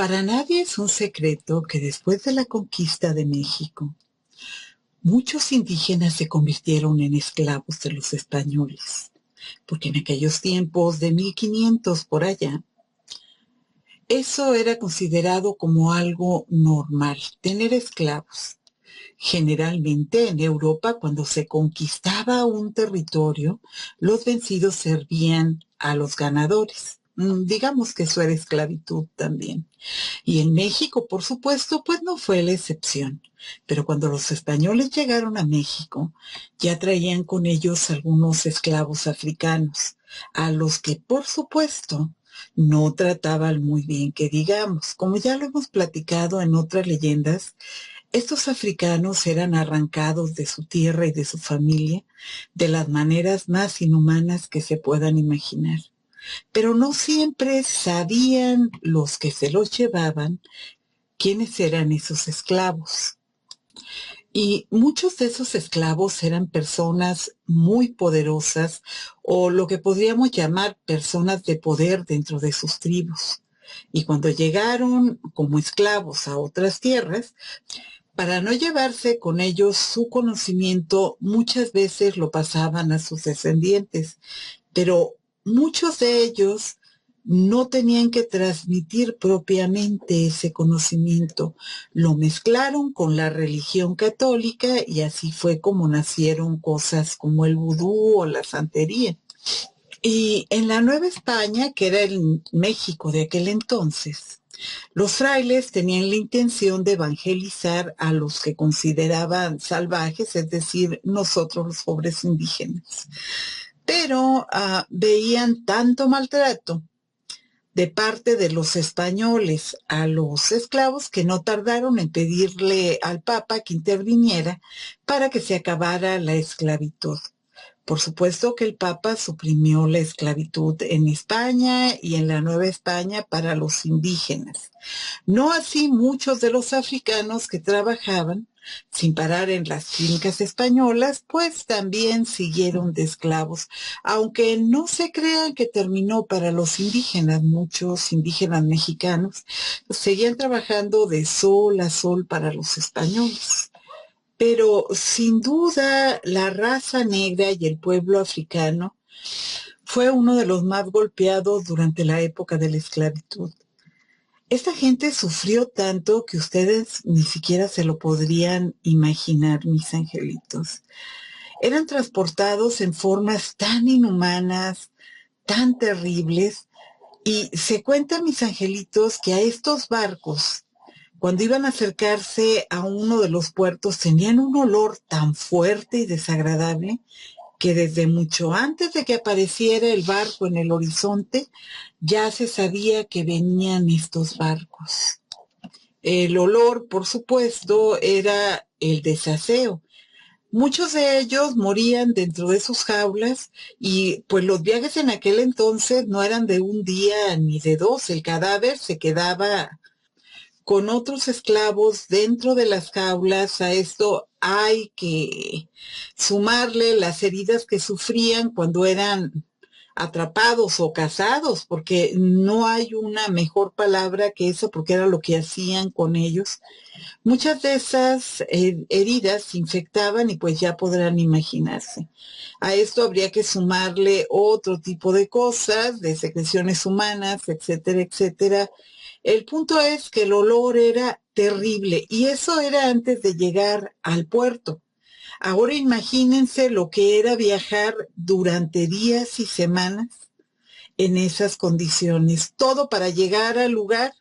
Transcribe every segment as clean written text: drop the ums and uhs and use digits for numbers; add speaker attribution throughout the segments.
Speaker 1: Para nadie es un secreto que después de la conquista de México, muchos indígenas se convirtieron en esclavos de los españoles, porque en aquellos tiempos de 1500 por allá, eso era considerado como algo normal, tener esclavos. Generalmente en Europa, cuando se conquistaba un territorio, los vencidos servían a los ganadores. Digamos que eso era esclavitud también. Y en México, por supuesto, pues no fue la excepción. Pero cuando los españoles llegaron a México, ya traían con ellos algunos esclavos africanos, a los que, por supuesto, no trataban muy bien, que digamos. Como ya lo hemos platicado en otras leyendas, estos africanos eran arrancados de su tierra y de su familia de las maneras más inhumanas que se puedan imaginar. Pero no siempre sabían los que se los llevaban quiénes eran esos esclavos. Y muchos de esos esclavos eran personas muy poderosas o lo que podríamos llamar personas de poder dentro de sus tribus. Y cuando llegaron como esclavos a otras tierras, para no llevarse con ellos su conocimiento, muchas veces lo pasaban a sus descendientes, pero muchos de ellos no tenían que transmitir propiamente ese conocimiento. Lo mezclaron con la religión católica y así fue como nacieron cosas como el vudú o la santería. Y en la Nueva España, que era el México de aquel entonces, los frailes tenían la intención de evangelizar a los que consideraban salvajes, es decir, nosotros los pobres indígenas. Pero veían tanto maltrato de parte de los españoles a los esclavos que no tardaron en pedirle al Papa que interviniera para que se acabara la esclavitud. Por supuesto que el Papa suprimió la esclavitud en España y en la Nueva España para los indígenas. No así muchos de los africanos que trabajaban sin parar en las fincas españolas, pues también siguieron de esclavos, aunque no se crean que terminó para los indígenas. Muchos indígenas mexicanos seguían trabajando de sol a sol para los españoles. Pero sin duda la raza negra y el pueblo africano fue uno de los más golpeados durante la época de la esclavitud. Esta gente sufrió tanto que ustedes ni siquiera se lo podrían imaginar, mis angelitos. Eran transportados en formas tan inhumanas, tan terribles, y se cuenta, mis angelitos, que a estos barcos, cuando iban a acercarse a uno de los puertos, tenían un olor tan fuerte y desagradable que desde mucho antes de que apareciera el barco en el horizonte, ya se sabía que venían estos barcos. El olor, por supuesto, era el desaseo. Muchos de ellos morían dentro de sus jaulas y pues los viajes en aquel entonces no eran de un día ni de dos. El cadáver se quedaba con otros esclavos dentro de las jaulas. A esto hay que sumarle las heridas que sufrían cuando eran atrapados o cazados, porque no hay una mejor palabra que eso, porque era lo que hacían con ellos. Muchas de esas heridas se infectaban y pues ya podrán imaginarse. A esto habría que sumarle otro tipo de cosas, de secreciones humanas, etcétera, etcétera. El punto es que el olor era terrible y eso era antes de llegar al puerto. Ahora imagínense lo que era viajar durante días y semanas en esas condiciones, todo para llegar al lugar,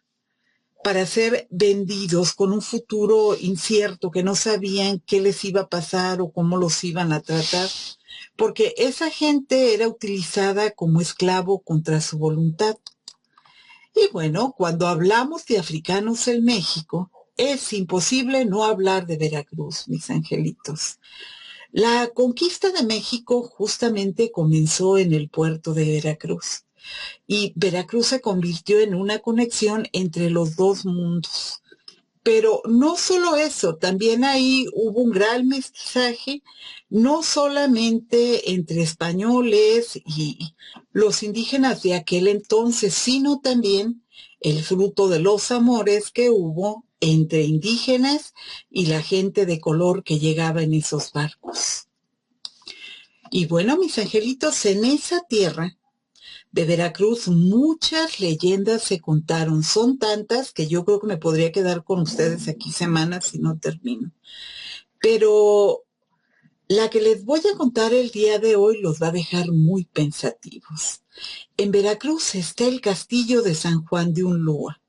Speaker 1: para ser vendidos con un futuro incierto, que no sabían qué les iba a pasar o cómo los iban a tratar, porque esa gente era utilizada como esclavo contra su voluntad. Y bueno, cuando hablamos de africanos en México, es imposible no hablar de Veracruz, mis angelitos. La conquista de México justamente comenzó en el puerto de Veracruz y Veracruz se convirtió en una conexión entre los dos mundos. Pero no solo eso, también ahí hubo un gran mestizaje, no solamente entre españoles y los indígenas de aquel entonces, sino también el fruto de los amores que hubo entre indígenas y la gente de color que llegaba en esos barcos. Y bueno, mis angelitos, en esa tierra de Veracruz muchas leyendas se contaron. Son tantas que yo creo que me podría quedar con ustedes aquí semanas si no termino. Pero la que les voy a contar el día de hoy los va a dejar muy pensativos. En Veracruz está el castillo de San Juan de Ulúa.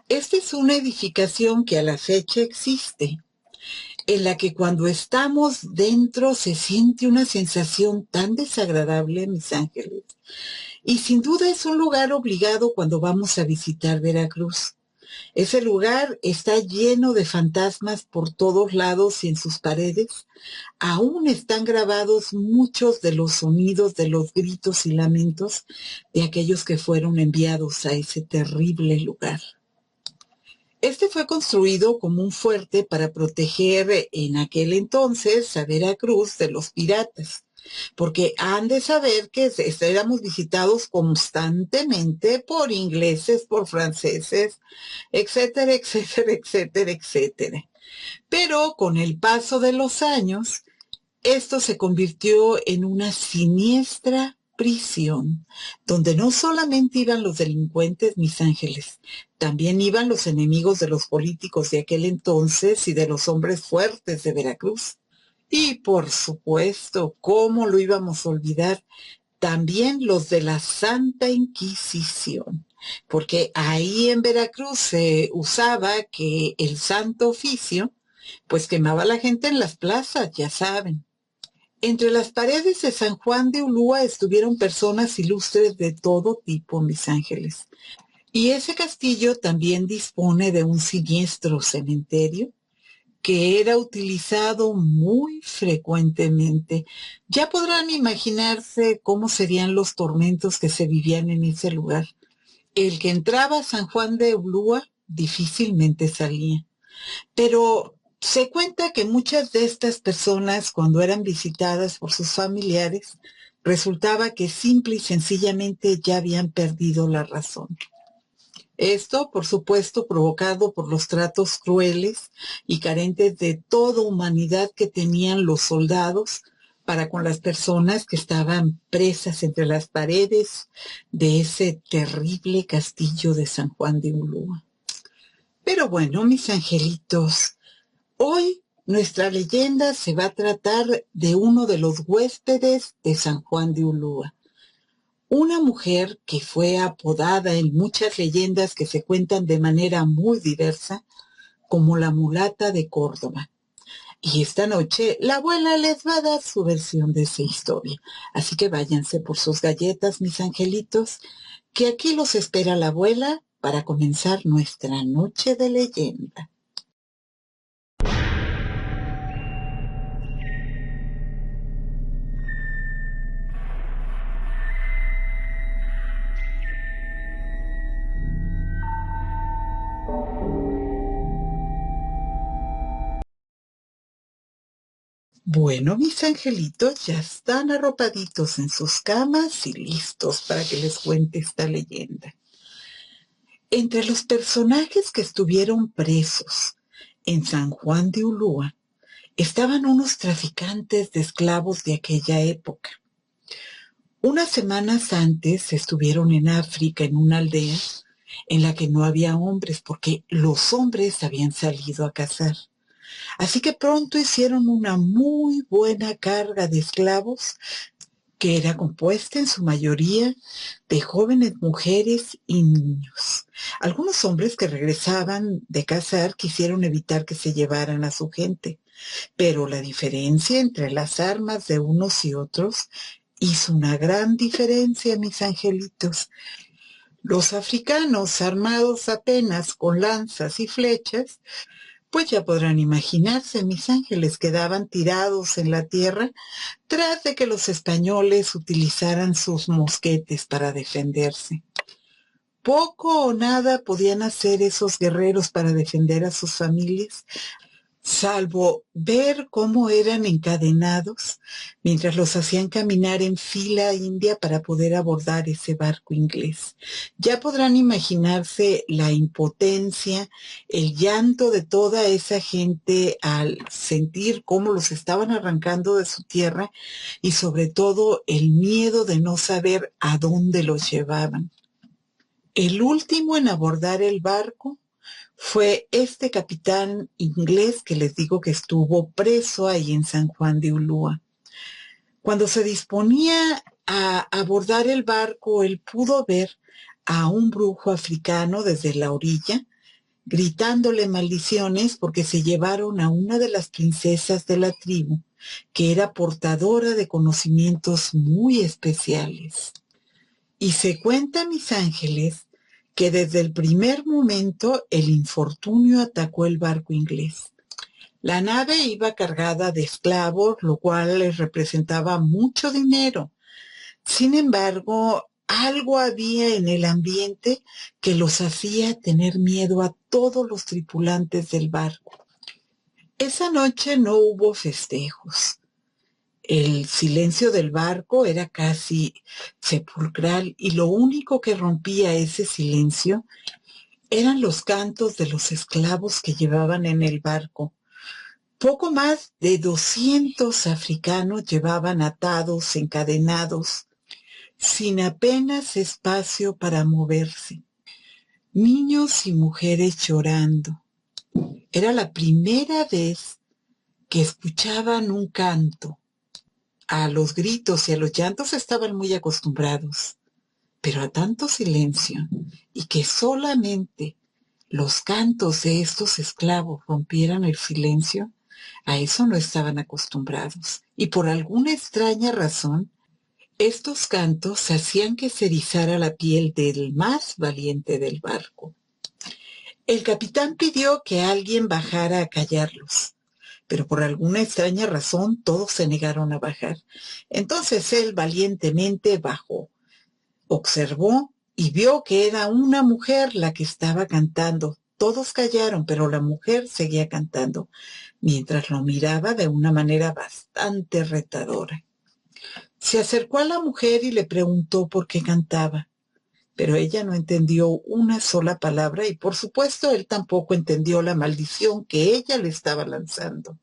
Speaker 1: Esta es una edificación que a la fecha existe, en la que cuando estamos dentro se siente una sensación tan desagradable, mis ángeles. Y sin duda es un lugar obligado cuando vamos a visitar Veracruz. Ese lugar está lleno de fantasmas por todos lados y en sus paredes aún están grabados muchos de los sonidos de los gritos y lamentos de aquellos que fueron enviados a ese terrible lugar. Este fue construido como un fuerte para proteger en aquel entonces a Veracruz de los piratas, porque han de saber que éramos visitados constantemente por ingleses, por franceses, etcétera, etcétera, etcétera, etcétera. Pero con el paso de los años, esto se convirtió en una siniestra prisión, donde no solamente iban los delincuentes, mis ángeles, también iban los enemigos de los políticos de aquel entonces y de los hombres fuertes de Veracruz. Y por supuesto, ¿cómo lo íbamos a olvidar? También los de la Santa Inquisición, porque ahí en Veracruz se usaba que el Santo Oficio, pues quemaba a la gente en las plazas, ya saben. Entre las paredes de San Juan de Ulúa estuvieron personas ilustres de todo tipo, mis ángeles. Y ese castillo también dispone de un siniestro cementerio que era utilizado muy frecuentemente. Ya podrán imaginarse cómo serían los tormentos que se vivían en ese lugar. El que entraba a San Juan de Ulúa difícilmente salía. Pero se cuenta que muchas de estas personas, cuando eran visitadas por sus familiares, resultaba que simple y sencillamente ya habían perdido la razón. Esto, por supuesto, provocado por los tratos crueles y carentes de toda humanidad que tenían los soldados para con las personas que estaban presas entre las paredes de ese terrible castillo de San Juan de Ulúa. Pero bueno, mis angelitos, hoy nuestra leyenda se va a tratar de uno de los huéspedes de San Juan de Ulúa. Una mujer que fue apodada en muchas leyendas que se cuentan de manera muy diversa como la mulata de Córdoba. Y esta noche la abuela les va a dar su versión de esa historia. Así que váyanse por sus galletas, mis angelitos, que aquí los espera la abuela para comenzar nuestra noche de leyenda. Bueno, mis angelitos ya están arropaditos en sus camas y listos para que les cuente esta leyenda. Entre los personajes que estuvieron presos en San Juan de Ulúa estaban unos traficantes de esclavos de aquella época. Unas semanas antes estuvieron en África, en una aldea en la que no había hombres porque los hombres habían salido a cazar. Así que pronto hicieron una muy buena carga de esclavos que era compuesta en su mayoría de jóvenes mujeres y niños. Algunos hombres que regresaban de cazar quisieron evitar que se llevaran a su gente, pero la diferencia entre las armas de unos y otros hizo una gran diferencia, mis angelitos. Los africanos, armados apenas con lanzas y flechas, pues ya podrán imaginarse, mis ángeles quedaban tirados en la tierra tras de que los españoles utilizaran sus mosquetes para defenderse. Poco o nada podían hacer esos guerreros para defender a sus familias, salvo ver cómo eran encadenados mientras los hacían caminar en fila india para poder abordar ese barco inglés. Ya podrán imaginarse la impotencia, el llanto de toda esa gente al sentir cómo los estaban arrancando de su tierra y sobre todo el miedo de no saber a dónde los llevaban. El último en abordar el barco fue este capitán inglés que les digo que estuvo preso ahí en San Juan de Ulúa. Cuando se disponía a abordar el barco, él pudo ver a un brujo africano desde la orilla, gritándole maldiciones porque se llevaron a una de las princesas de la tribu, que era portadora de conocimientos muy especiales. Y se cuenta, mis ángeles, que desde el primer momento el infortunio atacó el barco inglés. La nave iba cargada de esclavos, lo cual les representaba mucho dinero. Sin embargo, algo había en el ambiente que los hacía tener miedo a todos los tripulantes del barco. Esa noche no hubo festejos. El silencio del barco era casi sepulcral y lo único que rompía ese silencio eran los cantos de los esclavos que llevaban en el barco. Poco más de 200 africanos llevaban atados, encadenados, sin apenas espacio para moverse. Niños y mujeres llorando. Era la primera vez que escuchaban un canto. A los gritos y a los llantos estaban muy acostumbrados, pero a tanto silencio y que solamente los cantos de estos esclavos rompieran el silencio, a eso no estaban acostumbrados. Y por alguna extraña razón, estos cantos hacían que se erizara la piel del más valiente del barco. El capitán pidió que alguien bajara a callarlos, pero por alguna extraña razón todos se negaron a bajar. Entonces él valientemente bajó, observó y vio que era una mujer la que estaba cantando. Todos callaron, pero la mujer seguía cantando, mientras lo miraba de una manera bastante retadora. Se acercó a la mujer y le preguntó por qué cantaba, pero ella no entendió una sola palabra y por supuesto él tampoco entendió la maldición que ella le estaba lanzando.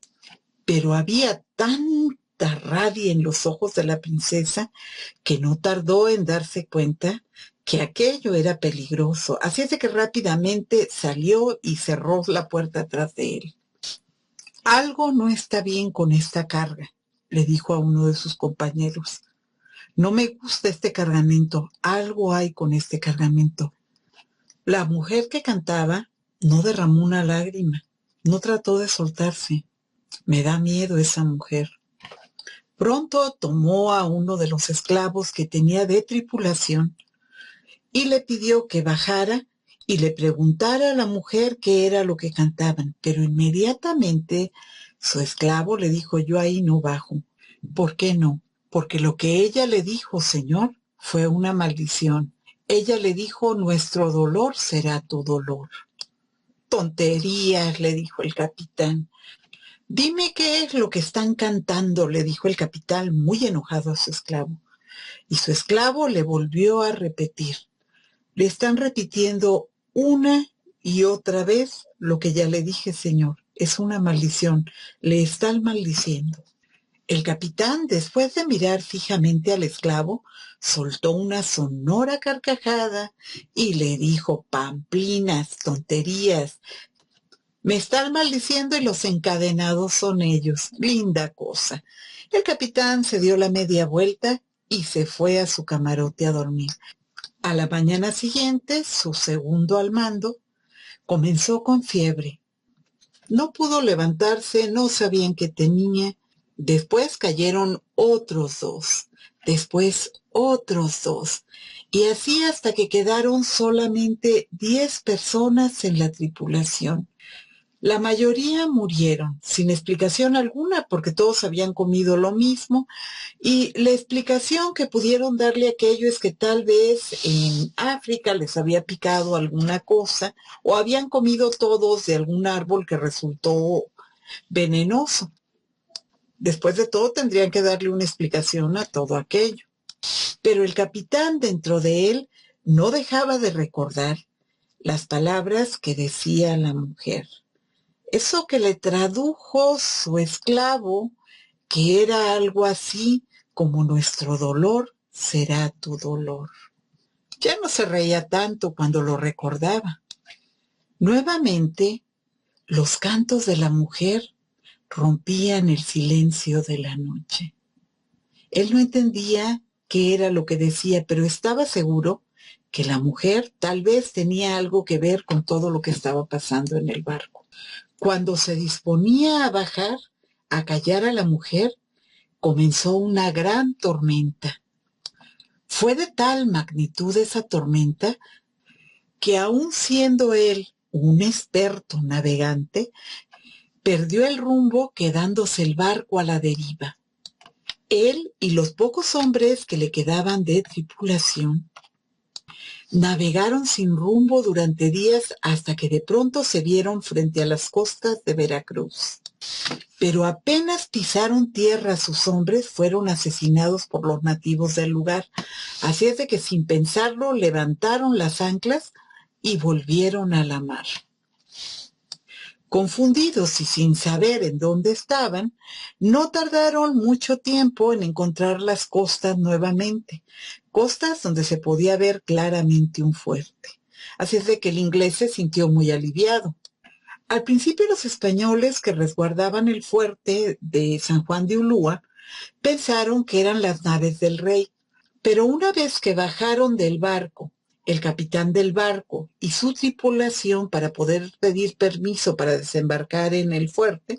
Speaker 1: Pero había tanta rabia en los ojos de la princesa que no tardó en darse cuenta que aquello era peligroso, así es de que rápidamente salió y cerró la puerta atrás de él. Algo no está bien con esta carga, le dijo a uno de sus compañeros. No me gusta este cargamento, algo hay con este cargamento. La mujer que cantaba no derramó una lágrima, no trató de soltarse. Me da miedo esa mujer. Pronto tomó a uno de los esclavos que tenía de tripulación y le pidió que bajara y le preguntara a la mujer qué era lo que cantaban, pero inmediatamente su esclavo le dijo: yo ahí no bajo. ¿Por qué no? Porque lo que ella le dijo, señor, fue una maldición. Ella le dijo: nuestro dolor será tu dolor. Tonterías, le dijo el capitán. Dime qué es lo que están cantando, le dijo el capitán muy enojado a su esclavo. Y su esclavo le volvió a repetir. Le están repitiendo una y otra vez lo que ya le dije, señor. Es una maldición. Le están maldiciendo. El capitán, después de mirar fijamente al esclavo, soltó una sonora carcajada y le dijo: pamplinas, tonterías. Me están maldiciendo y los encadenados son ellos. Linda cosa. El capitán se dio la media vuelta y se fue a su camarote a dormir. A la mañana siguiente, su segundo al mando comenzó con fiebre. No pudo levantarse, no sabían qué tenía. Después cayeron otros dos, después otros dos, y así hasta que quedaron solamente 10 personas en la tripulación. La mayoría murieron, sin explicación alguna, porque todos habían comido lo mismo, y la explicación que pudieron darle a aquello es que tal vez en África les había picado alguna cosa, o habían comido todos de algún árbol que resultó venenoso. Después de todo, tendrían que darle una explicación a todo aquello. Pero el capitán dentro de él no dejaba de recordar las palabras que decía la mujer. Eso que le tradujo su esclavo, que era algo así como nuestro dolor será tu dolor. Ya no se reía tanto cuando lo recordaba. Nuevamente, los cantos de la mujer rompían el silencio de la noche. Él no entendía qué era lo que decía, pero estaba seguro que la mujer tal vez tenía algo que ver con todo lo que estaba pasando en el barco. Cuando se disponía a bajar, a callar a la mujer, comenzó una gran tormenta. Fue de tal magnitud esa tormenta que aun siendo él un experto navegante, perdió el rumbo quedándose el barco a la deriva. Él y los pocos hombres que le quedaban de tripulación navegaron sin rumbo durante días hasta que de pronto se vieron frente a las costas de Veracruz. Pero apenas pisaron tierra sus hombres fueron asesinados por los nativos del lugar. Así es de que sin pensarlo levantaron las anclas y volvieron a la mar. Confundidos y sin saber en dónde estaban, no tardaron mucho tiempo en encontrar las costas nuevamente, costas donde se podía ver claramente un fuerte. Así es de que el inglés se sintió muy aliviado. Al principio los españoles que resguardaban el fuerte de San Juan de Ulúa pensaron que eran las naves del rey, pero una vez que bajaron del barco, el capitán del barco y su tripulación para poder pedir permiso para desembarcar en el fuerte,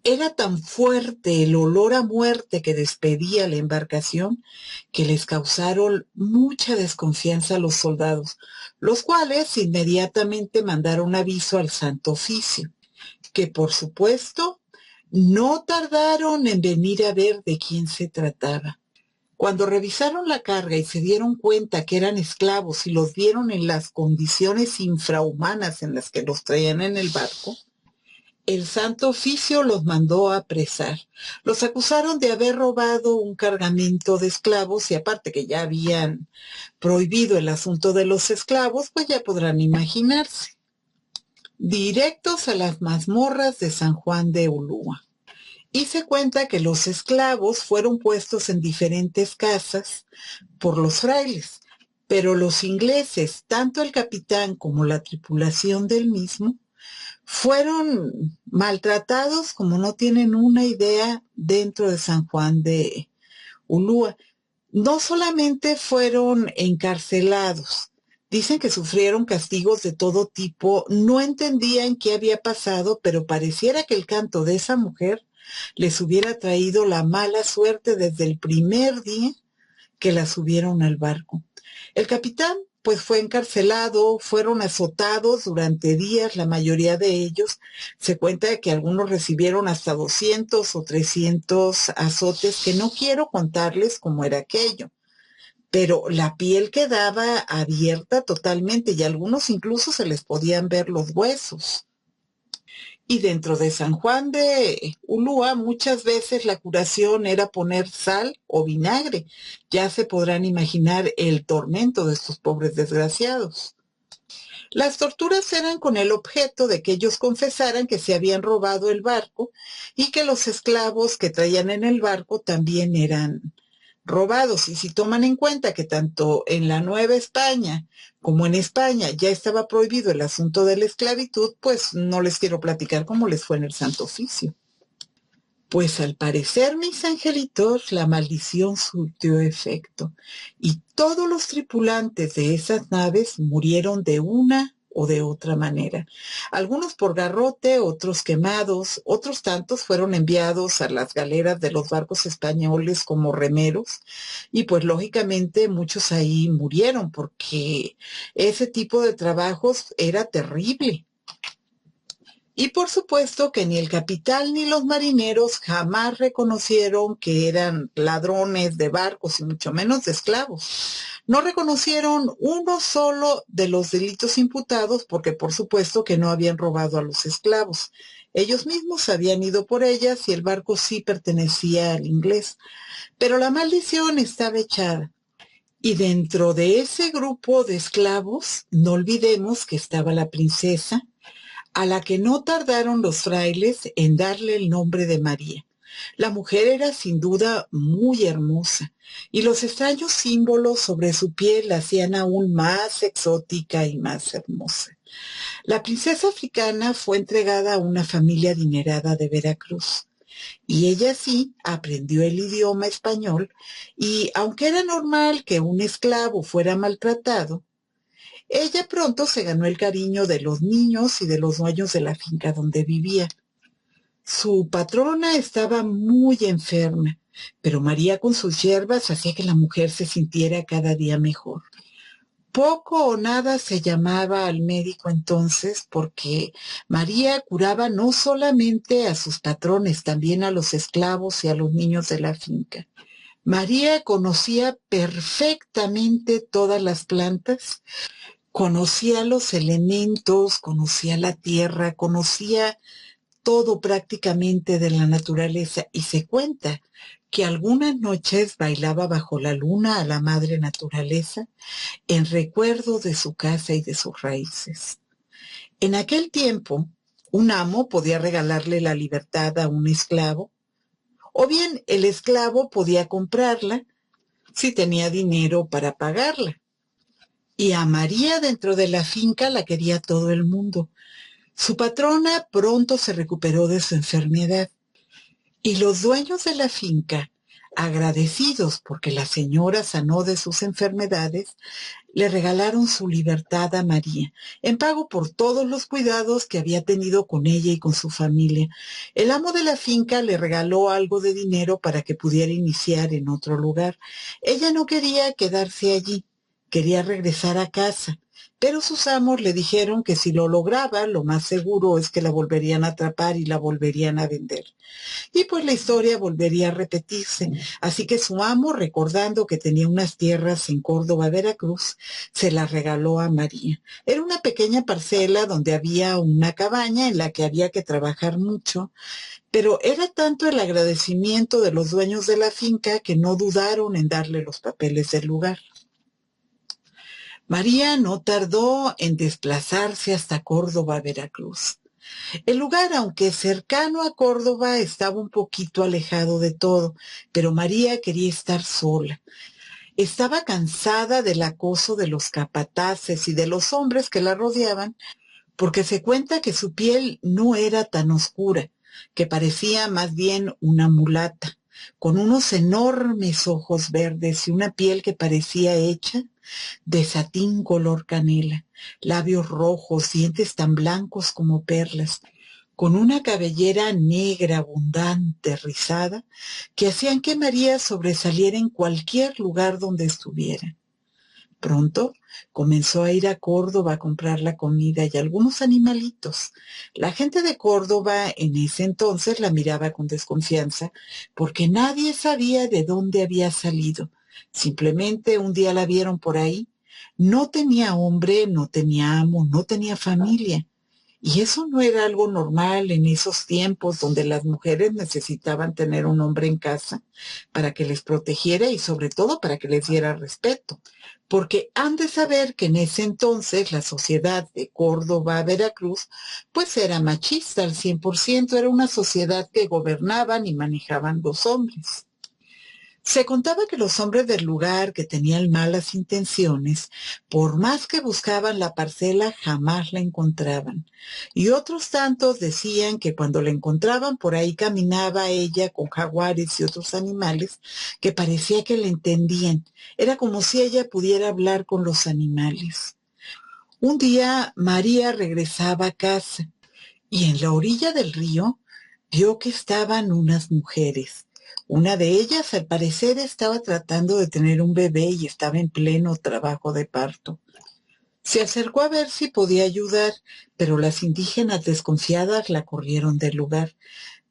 Speaker 1: era tan fuerte el olor a muerte que despedía la embarcación que les causaron mucha desconfianza a los soldados, los cuales inmediatamente mandaron aviso al Santo Oficio, que por supuesto no tardaron en venir a ver de quién se trataba. Cuando revisaron la carga y se dieron cuenta que eran esclavos y los vieron en las condiciones infrahumanas en las que los traían en el barco, el Santo Oficio los mandó a apresar. Los acusaron de haber robado un cargamento de esclavos y aparte que ya habían prohibido el asunto de los esclavos, pues ya podrán imaginarse. Directos a las mazmorras de San Juan de Ulúa. Y se cuenta que los esclavos fueron puestos en diferentes casas por los frailes, pero los ingleses, tanto el capitán como la tripulación del mismo, fueron maltratados como no tienen una idea dentro de San Juan de Ulúa. No solamente fueron encarcelados, dicen que sufrieron castigos de todo tipo, no entendían qué había pasado, pero pareciera que el canto de esa mujer les hubiera traído la mala suerte desde el primer día que la subieron al barco. El capitán pues fue encarcelado, fueron azotados durante días, la mayoría de ellos. Se cuenta que algunos recibieron hasta 200 o 300 azotes, que no quiero contarles cómo era aquello, pero la piel quedaba abierta totalmente y a algunos incluso se les podían ver los huesos. Y dentro de San Juan de Ulúa muchas veces la curación era poner sal o vinagre. Ya se podrán imaginar el tormento de estos pobres desgraciados. Las torturas eran con el objeto de que ellos confesaran que se habían robado el barco y que los esclavos que traían en el barco también eran robados. Y si toman en cuenta que tanto en la Nueva España como en España ya estaba prohibido el asunto de la esclavitud, pues no les quiero platicar cómo les fue en el Santo Oficio. Pues al parecer, mis angelitos, la maldición surtió efecto y todos los tripulantes de esas naves murieron de una o de otra manera. Algunos por garrote, otros quemados, otros tantos fueron enviados a las galeras de los barcos españoles como remeros y pues lógicamente muchos ahí murieron porque ese tipo de trabajos era terrible. Y por supuesto que ni el capitán ni los marineros jamás reconocieron que eran ladrones de barcos y mucho menos de esclavos. No reconocieron uno solo de los delitos imputados porque por supuesto que no habían robado a los esclavos. Ellos mismos habían ido por ellas y el barco sí pertenecía al inglés. Pero la maldición estaba echada. Y dentro de ese grupo de esclavos, no olvidemos que estaba la princesa, a la que no tardaron los frailes en darle el nombre de María. La mujer era sin duda muy hermosa, y los extraños símbolos sobre su piel la hacían aún más exótica y más hermosa. La princesa africana fue entregada a una familia adinerada de Veracruz, y ella sí aprendió el idioma español, y aunque era normal que un esclavo fuera maltratado, ella pronto se ganó el cariño de los niños y de los dueños de la finca donde vivía. Su patrona estaba muy enferma, pero María con sus hierbas hacía que la mujer se sintiera cada día mejor. Poco o nada se llamaba al médico entonces porque María curaba no solamente a sus patrones, también a los esclavos y a los niños de la finca. María conocía perfectamente todas las plantas, conocía los elementos, conocía la tierra, conocía todo prácticamente de la naturaleza y se cuenta que algunas noches bailaba bajo la luna a la madre naturaleza en recuerdo de su casa y de sus raíces. En aquel tiempo, un amo podía regalarle la libertad a un esclavo, o bien el esclavo podía comprarla si tenía dinero para pagarla. Y a María dentro de la finca la quería todo el mundo. Su patrona pronto se recuperó de su enfermedad y los dueños de la finca, agradecidos porque la señora sanó de sus enfermedades, le regalaron su libertad a María, en pago por todos los cuidados que había tenido con ella y con su familia. El amo de la finca le regaló algo de dinero para que pudiera iniciar en otro lugar. Ella no quería quedarse allí, quería regresar a casa, pero sus amos le dijeron que si lo lograba, lo más seguro es que la volverían a atrapar y la volverían a vender. Y pues la historia volvería a repetirse. Así que su amo, recordando que tenía unas tierras en Córdoba, Veracruz, se las regaló a María. Era una pequeña parcela donde había una cabaña en la que había que trabajar mucho, pero era tanto el agradecimiento de los dueños de la finca que no dudaron en darle los papeles del lugar. María no tardó en desplazarse hasta Córdoba, Veracruz. El lugar, aunque cercano a Córdoba, estaba un poquito alejado de todo, pero María quería estar sola. Estaba cansada del acoso de los capataces y de los hombres que la rodeaban, porque se cuenta que su piel no era tan oscura, que parecía más bien una mulata, con unos enormes ojos verdes y una piel que parecía hecha de satín color canela, labios rojos, dientes tan blancos como perlas, con una cabellera negra, abundante, rizada, que hacían que María sobresaliera en cualquier lugar donde estuviera. Pronto comenzó a ir a Córdoba a comprar la comida y algunos animalitos. La gente de Córdoba en ese entonces la miraba con desconfianza porque nadie sabía de dónde había salido. Simplemente un día la vieron por ahí. No tenía hombre, no tenía amo, no tenía familia. Y eso no era algo normal en esos tiempos donde las mujeres necesitaban tener un hombre en casa para que les protegiera y sobre todo para que les diera respeto. Porque han de saber que en ese entonces la sociedad de Córdoba, Veracruz, pues era machista al 100%, era una sociedad que gobernaban y manejaban los hombres. Se contaba que los hombres del lugar que tenían malas intenciones, por más que buscaban la parcela, jamás la encontraban. Y otros tantos decían que cuando la encontraban por ahí caminaba ella con jaguares y otros animales que parecía que la entendían. Era como si ella pudiera hablar con los animales. Un día María regresaba a casa y en la orilla del río vio que estaban unas mujeres. Una de ellas, al parecer, estaba tratando de tener un bebé y estaba en pleno trabajo de parto. Se acercó a ver si podía ayudar, pero las indígenas desconfiadas la corrieron del lugar.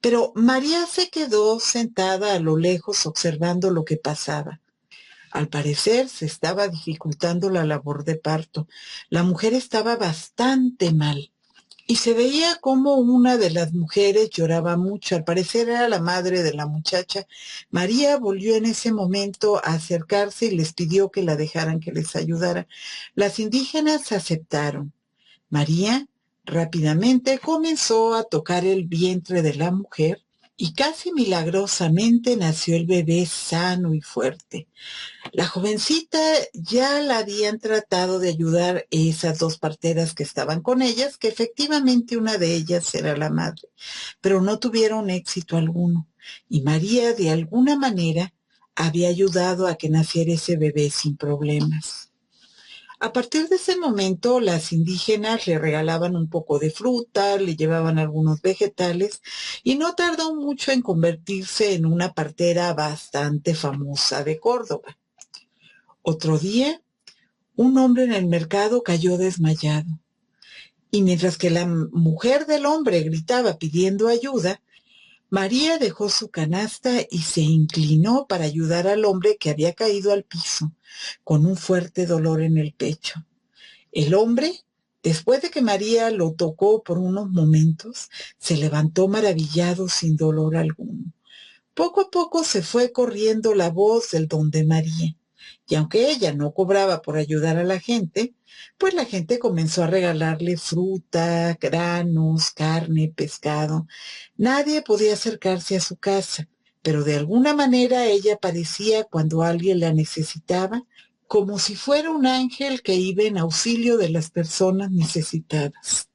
Speaker 1: Pero María se quedó sentada a lo lejos observando lo que pasaba. Al parecer se estaba dificultando la labor de parto. La mujer estaba bastante mal. Y se veía como una de las mujeres lloraba mucho. Al parecer era la madre de la muchacha. María volvió en ese momento a acercarse y les pidió que la dejaran que les ayudara. Las indígenas aceptaron. María rápidamente comenzó a tocar el vientre de la mujer y casi milagrosamente nació el bebé sano y fuerte. La jovencita ya la habían tratado de ayudar esas dos parteras que estaban con ellas, que efectivamente una de ellas era la madre, pero no tuvieron éxito alguno. Y María, de alguna manera, había ayudado a que naciera ese bebé sin problemas. A partir de ese momento, las indígenas le regalaban un poco de fruta, le llevaban algunos vegetales y no tardó mucho en convertirse en una partera bastante famosa de Córdoba. Otro día, un hombre en el mercado cayó desmayado. Y mientras que la mujer del hombre gritaba pidiendo ayuda, María dejó su canasta y se inclinó para ayudar al hombre que había caído al piso, con un fuerte dolor en el pecho. El hombre, después de que María lo tocó por unos momentos, se levantó maravillado sin dolor alguno. Poco a poco se fue corriendo la voz del don de María. Y aunque ella no cobraba por ayudar a la gente, pues la gente comenzó a regalarle fruta, granos, carne, pescado. Nadie podía acercarse a su casa, pero de alguna manera ella aparecía cuando alguien la necesitaba, como si fuera un ángel que iba en auxilio de las personas necesitadas.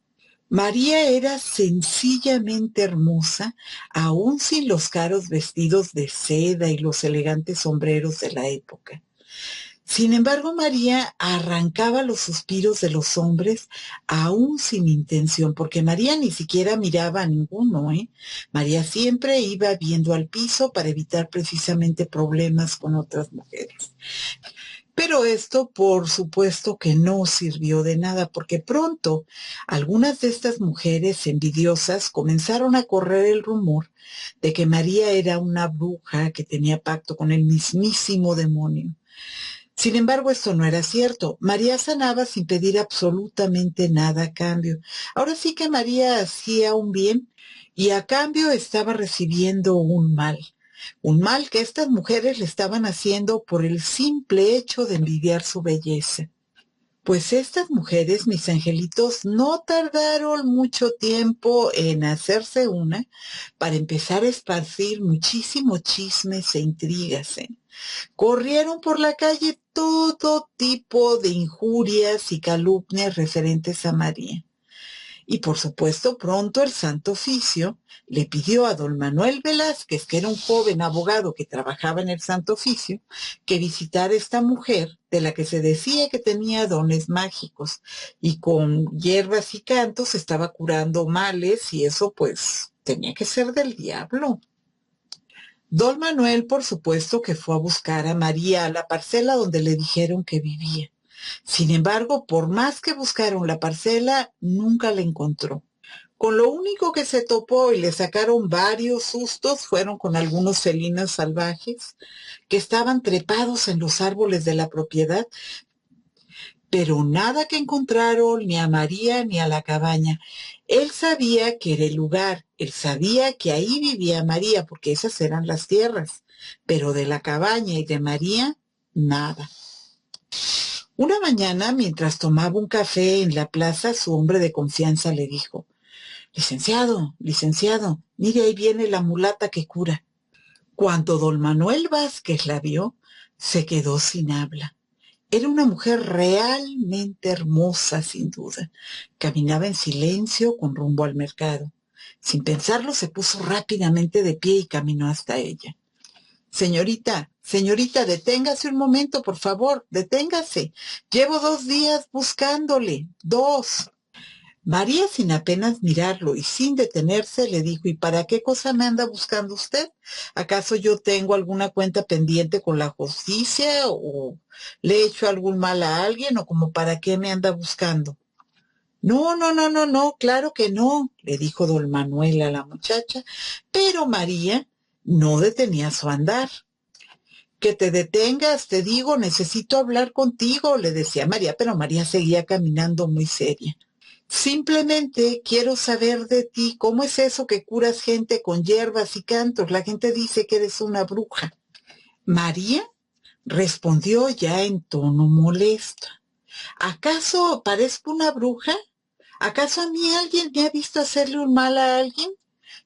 Speaker 1: María era sencillamente hermosa, aun sin los caros vestidos de seda y los elegantes sombreros de la época. Sin embargo, María arrancaba los suspiros de los hombres aún sin intención, porque María ni siquiera miraba a ninguno, ¿eh? María siempre iba viendo al piso para evitar precisamente problemas con otras mujeres. Pero esto, por supuesto, que no sirvió de nada, porque pronto algunas de estas mujeres envidiosas comenzaron a correr el rumor de que María era una bruja que tenía pacto con el mismísimo demonio. Sin embargo, esto no era cierto. María sanaba sin pedir absolutamente nada a cambio. Ahora sí que María hacía un bien y a cambio estaba recibiendo un mal. Un mal que estas mujeres le estaban haciendo por el simple hecho de envidiar su belleza. Pues estas mujeres, mis angelitos, no tardaron mucho tiempo en hacerse una para empezar a esparcir muchísimos chismes e intrigas, ¿eh? Corrieron por la calle todo tipo de injurias y calumnias referentes a María. Y por supuesto, pronto el Santo Oficio le pidió a don Manuel Velázquez, que era un joven abogado que trabajaba en el Santo Oficio, que visitara a esta mujer de la que se decía que tenía dones mágicos y con hierbas y cantos estaba curando males y eso pues tenía que ser del diablo. Don Manuel, por supuesto, que fue a buscar a María a la parcela donde le dijeron que vivía. Sin embargo, por más que buscaron la parcela, nunca la encontró. Con lo único que se topó y le sacaron varios sustos fueron con algunos felinos salvajes que estaban trepados en los árboles de la propiedad, pero nada que encontraron ni a María ni a la cabaña. Él sabía que era el lugar, él sabía que ahí vivía María, porque esas eran las tierras, pero de la cabaña y de María, nada. Una mañana, mientras tomaba un café en la plaza, su hombre de confianza le dijo: licenciado, licenciado, mire, ahí viene la mulata que cura. Cuando don Manuel Vázquez la vio, se quedó sin habla. Era una mujer realmente hermosa, sin duda. Caminaba en silencio con rumbo al mercado. Sin pensarlo, se puso rápidamente de pie y caminó hasta ella. Señorita, señorita, deténgase un momento, por favor, deténgase. Llevo 2 días buscándole, 2. María, sin apenas mirarlo y sin detenerse, le dijo: ¿y para qué cosa me anda buscando usted? ¿Acaso yo tengo alguna cuenta pendiente con la justicia o le he hecho algún mal a alguien o como para qué me anda buscando? No, no, no, no, no, claro que no, le dijo don Manuel a la muchacha, pero María no detenía su andar. Que te detengas, te digo, necesito hablar contigo, le decía María, pero María seguía caminando muy seria. Simplemente quiero saber de ti, ¿cómo es eso que curas gente con hierbas y cantos? La gente dice que eres una bruja. María respondió ya en tono molesto. ¿Acaso parezco una bruja? ¿Acaso a mí alguien me ha visto hacerle un mal a alguien?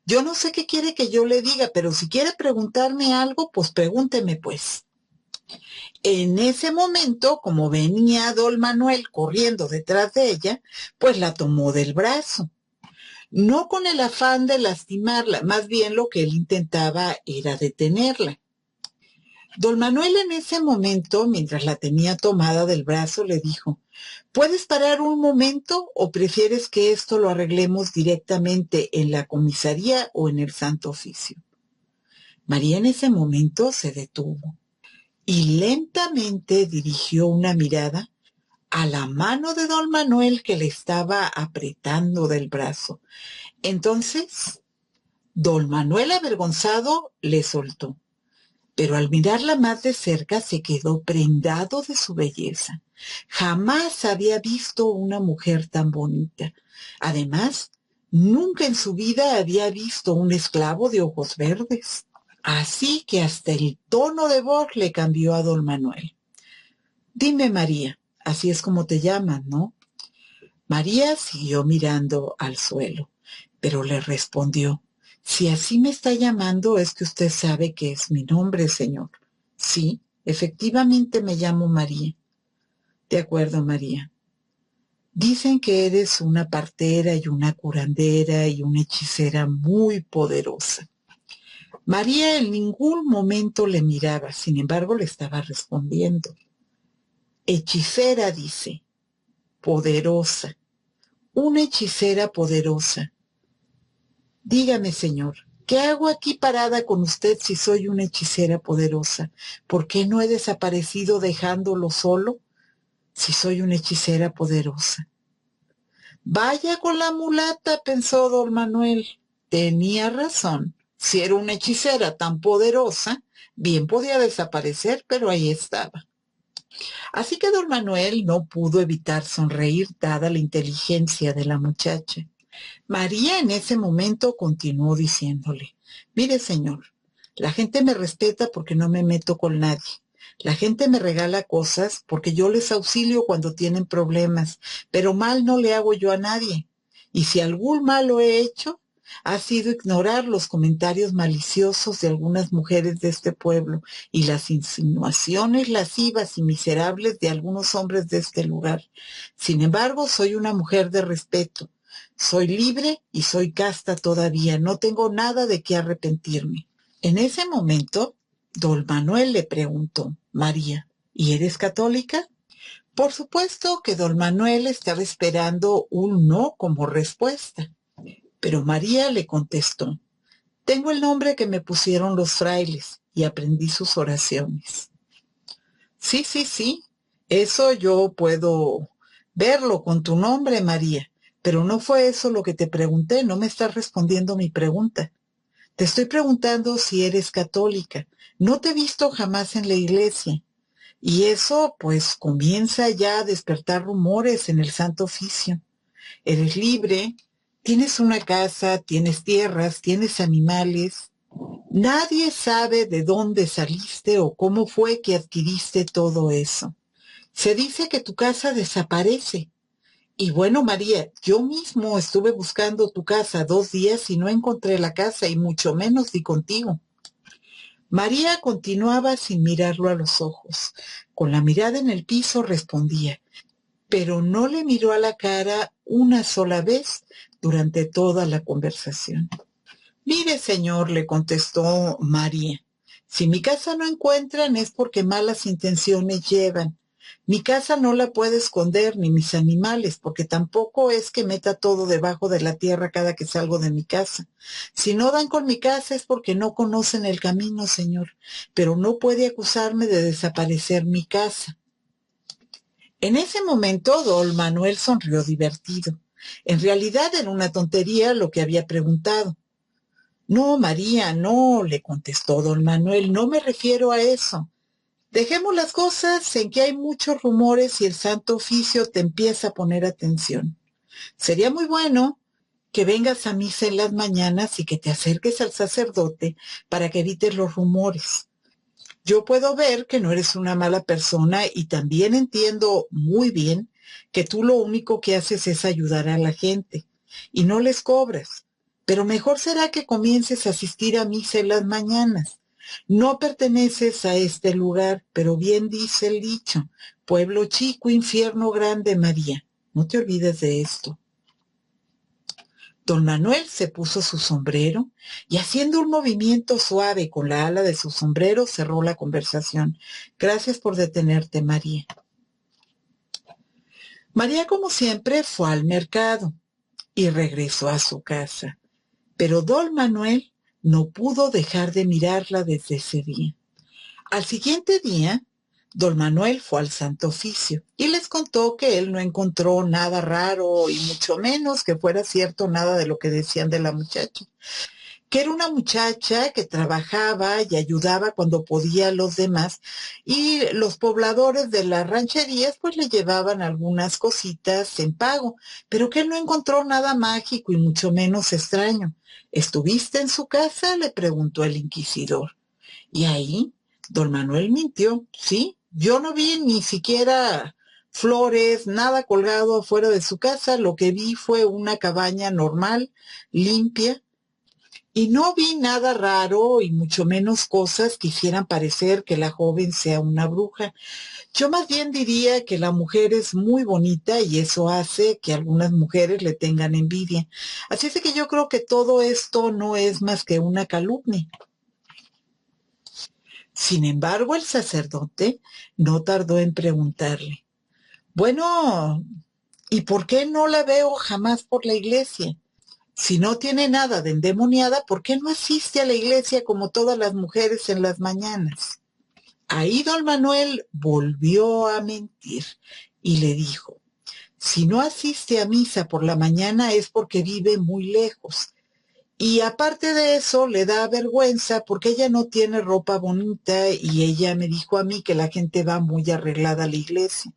Speaker 1: Yo no sé qué quiere que yo le diga, pero si quiere preguntarme algo, pues pregúnteme pues. En ese momento, como venía don Manuel corriendo detrás de ella, pues la tomó del brazo. No con el afán de lastimarla, más bien lo que él intentaba era detenerla. Don Manuel en ese momento, mientras la tenía tomada del brazo, le dijo: ¿puedes parar un momento o prefieres que esto lo arreglemos directamente en la comisaría o en el Santo Oficio? María en ese momento se detuvo y lentamente dirigió una mirada a la mano de don Manuel que le estaba apretando del brazo. Entonces, don Manuel, avergonzado, le soltó, pero al mirarla más de cerca se quedó prendado de su belleza. Jamás había visto una mujer tan bonita. Además, nunca en su vida había visto un esclavo de ojos verdes. Así que hasta el tono de voz le cambió a don Manuel. Dime, María, así es como te llaman, ¿no? María siguió mirando al suelo, pero le respondió: si así me está llamando es que usted sabe que es mi nombre, señor. Sí, efectivamente me llamo María. De acuerdo, María. Dicen que eres una partera y una curandera y una hechicera muy poderosa. María en ningún momento le miraba, sin embargo le estaba respondiendo. Hechicera, dice, poderosa, una hechicera poderosa. Dígame, señor, ¿qué hago aquí parada con usted si soy una hechicera poderosa? ¿Por qué no he desaparecido dejándolo solo si soy una hechicera poderosa? Vaya con la mulata, pensó don Manuel. Tenía razón. Si era una hechicera tan poderosa, bien podía desaparecer, pero ahí estaba. Así que don Manuel no pudo evitar sonreír dada la inteligencia de la muchacha. María en ese momento continuó diciéndole: mire, señor, la gente me respeta porque no me meto con nadie. La gente me regala cosas porque yo les auxilio cuando tienen problemas, pero mal no le hago yo a nadie. Y si algún mal lo he hecho, ha sido ignorar los comentarios maliciosos de algunas mujeres de este pueblo y las insinuaciones lascivas y miserables de algunos hombres de este lugar. Sin embargo, soy una mujer de respeto. Soy libre y soy casta todavía. No tengo nada de qué arrepentirme. En ese momento, don Manuel le preguntó: María, ¿y eres católica? Por supuesto que don Manuel estaba esperando un no como respuesta, pero María le contestó: tengo el nombre que me pusieron los frailes y aprendí sus oraciones. Sí, sí, sí, eso yo puedo verlo con tu nombre, María, pero no fue eso lo que te pregunté, no me estás respondiendo mi pregunta. Te estoy preguntando si eres católica. No te he visto jamás en la iglesia. Y eso, pues, comienza ya a despertar rumores en el Santo Oficio. Eres libre, tienes una casa, tienes tierras, tienes animales. Nadie sabe de dónde saliste o cómo fue que adquiriste todo eso. Se dice que tu casa desaparece. Y bueno, María, yo mismo estuve buscando tu casa 2 días y no encontré la casa y mucho menos di contigo. María continuaba sin mirarlo a los ojos. Con la mirada en el piso respondía, pero no le miró a la cara una sola vez durante toda la conversación. Mire, señor, le contestó María, si mi casa no encuentran es porque malas intenciones llevan. Mi casa no la puedo esconder, ni mis animales, porque tampoco es que meta todo debajo de la tierra cada que salgo de mi casa. Si no dan con mi casa es porque no conocen el camino, señor, pero no puede acusarme de desaparecer mi casa. En ese momento, don Manuel sonrió divertido. En realidad era una tontería lo que había preguntado. No, María, no, le contestó don Manuel, no me refiero a eso. Dejemos las cosas en que hay muchos rumores y el Santo Oficio te empieza a poner atención. Sería muy bueno que vengas a misa en las mañanas y que te acerques al sacerdote para que evites los rumores. Yo puedo ver que no eres una mala persona y también entiendo muy bien que tú lo único que haces es ayudar a la gente y no les cobras. Pero mejor será que comiences a asistir a misa en las mañanas. No perteneces a este lugar, pero bien dice el dicho, pueblo chico, infierno grande, María. No te olvides de esto. Don Manuel se puso su sombrero y haciendo un movimiento suave con la ala de su sombrero cerró la conversación. Gracias por detenerte, María. María, como siempre, fue al mercado y regresó a su casa. Pero don Manuel no pudo dejar de mirarla desde ese día. Al siguiente día, don Manuel fue al Santo Oficio y les contó que él no encontró nada raro y mucho menos que fuera cierto nada de lo que decían de la muchacha, que era una muchacha que trabajaba y ayudaba cuando podía a los demás y los pobladores de las rancherías pues le llevaban algunas cositas en pago, pero que él no encontró nada mágico y mucho menos extraño. ¿Estuviste en su casa?, le preguntó el inquisidor. Y ahí don Manuel mintió. Sí, yo no vi ni siquiera flores, nada colgado afuera de su casa. Lo que vi fue una cabaña normal, limpia, y no vi nada raro y mucho menos cosas que hicieran parecer que la joven sea una bruja. Yo más bien diría que la mujer es muy bonita y eso hace que algunas mujeres le tengan envidia. Así es que yo creo que todo esto no es más que una calumnia. Sin embargo, el sacerdote no tardó en preguntarle, bueno, ¿y por qué no la veo jamás por la iglesia? Si no tiene nada de endemoniada, ¿por qué no asiste a la iglesia como todas las mujeres en las mañanas? Ahí don Manuel volvió a mentir y le dijo, si no asiste a misa por la mañana es porque vive muy lejos. Y aparte de eso, le da vergüenza porque ella no tiene ropa bonita y ella me dijo a mí que la gente va muy arreglada a la iglesia.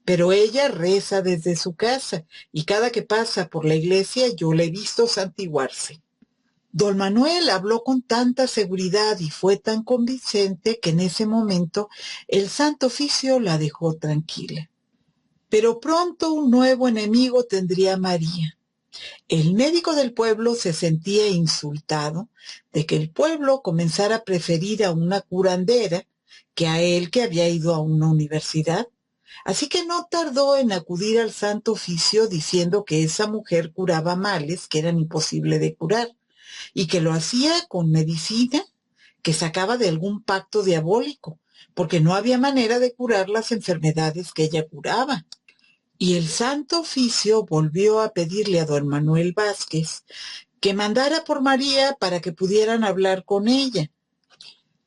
Speaker 1: Pero ella reza desde su casa y cada que pasa por la iglesia yo la he visto santiguarse. Don Manuel habló con tanta seguridad y fue tan convincente que en ese momento el Santo Oficio la dejó tranquila. Pero pronto un nuevo enemigo tendría María. El médico del pueblo se sentía insultado de que el pueblo comenzara a preferir a una curandera que a él que había ido a una universidad. Así que no tardó en acudir al Santo Oficio diciendo que esa mujer curaba males que eran imposibles de curar y que lo hacía con medicina que sacaba de algún pacto diabólico, porque no había manera de curar las enfermedades que ella curaba. Y el Santo Oficio volvió a pedirle a don Manuel Vázquez que mandara por María para que pudieran hablar con ella.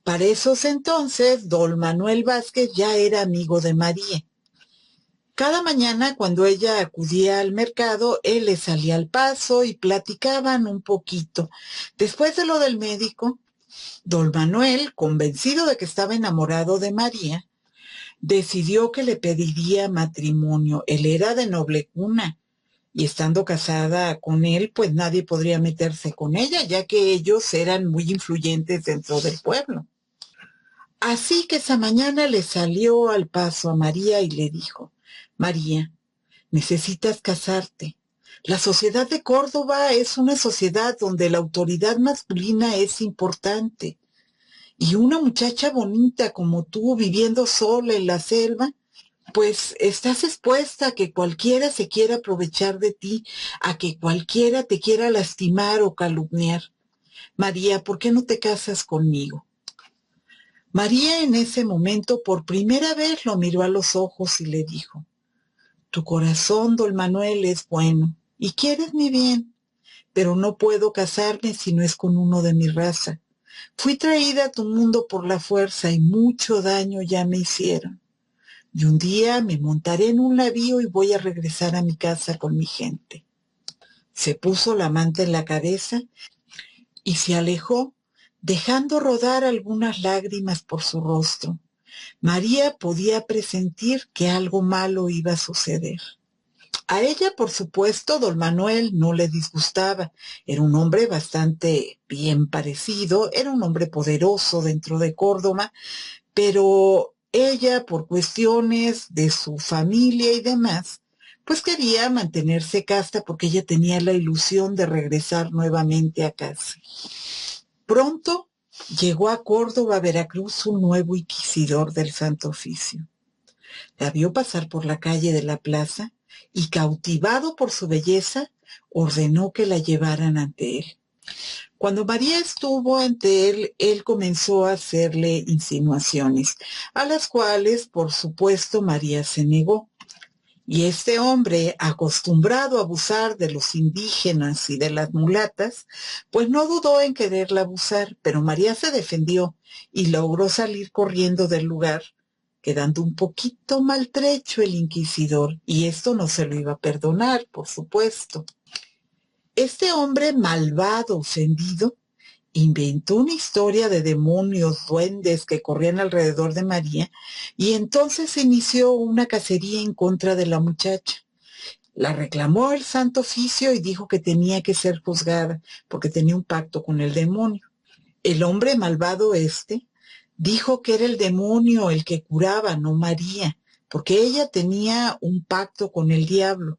Speaker 1: Para esos entonces, don Manuel Vázquez ya era amigo de María. Cada mañana, cuando ella acudía al mercado, él le salía al paso y platicaban un poquito. Después de lo del médico, don Manuel, convencido de que estaba enamorado de María, decidió que le pediría matrimonio. Él era de noble cuna y estando casada con él, pues nadie podría meterse con ella, ya que ellos eran muy influyentes dentro del pueblo. Así que esa mañana le salió al paso a María y le dijo, María, necesitas casarte. La sociedad de Córdoba es una sociedad donde la autoridad masculina es importante. Y una muchacha bonita como tú viviendo sola en la selva, pues estás expuesta a que cualquiera se quiera aprovechar de ti, a que cualquiera te quiera lastimar o calumniar. María, ¿por qué no te casas conmigo? María en ese momento por primera vez lo miró a los ojos y le dijo: tu corazón, don Manuel, es bueno y quieres mi bien, pero no puedo casarme si no es con uno de mi raza. Fui traída a tu mundo por la fuerza y mucho daño ya me hicieron. Y un día me montaré en un navío y voy a regresar a mi casa con mi gente. Se puso la manta en la cabeza y se alejó, dejando rodar algunas lágrimas por su rostro. María podía presentir que algo malo iba a suceder. A ella, por supuesto, don Manuel no le disgustaba. Era un hombre bastante bien parecido, era un hombre poderoso dentro de Córdoba, pero ella, por cuestiones de su familia y demás, pues quería mantenerse casta porque ella tenía la ilusión de regresar nuevamente a casa. Pronto llegó a Córdoba, Veracruz, un nuevo inquisidor del Santo Oficio. La vio pasar por la calle de la plaza y, cautivado por su belleza, ordenó que la llevaran ante él. Cuando María estuvo ante él, él comenzó a hacerle insinuaciones, a las cuales, por supuesto, María se negó. Y este hombre, acostumbrado a abusar de los indígenas y de las mulatas, pues no dudó en quererla abusar, pero María se defendió y logró salir corriendo del lugar, quedando un poquito maltrecho el inquisidor, y esto no se lo iba a perdonar, por supuesto. Este hombre malvado, ofendido, inventó una historia de demonios, duendes que corrían alrededor de María, y entonces se inició una cacería en contra de la muchacha. La reclamó el Santo Oficio y dijo que tenía que ser juzgada porque tenía un pacto con el demonio. El hombre malvado dijo que era el demonio el que curaba, no María, porque ella tenía un pacto con el diablo.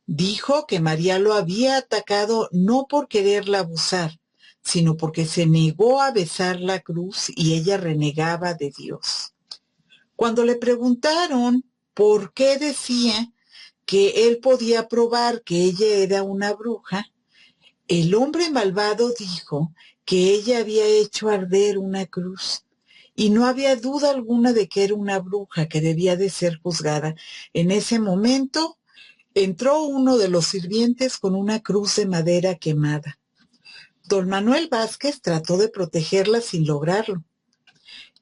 Speaker 1: Dijo que María lo había atacado no por quererla abusar, sino porque se negó a besar la cruz y ella renegaba de Dios. Cuando le preguntaron por qué decía que él podía probar que ella era una bruja, el hombre malvado dijo que ella había hecho arder una cruz y no había duda alguna de que era una bruja que debía de ser juzgada. En ese momento entró uno de los sirvientes con una cruz de madera quemada. Don Manuel Vázquez trató de protegerla sin lograrlo.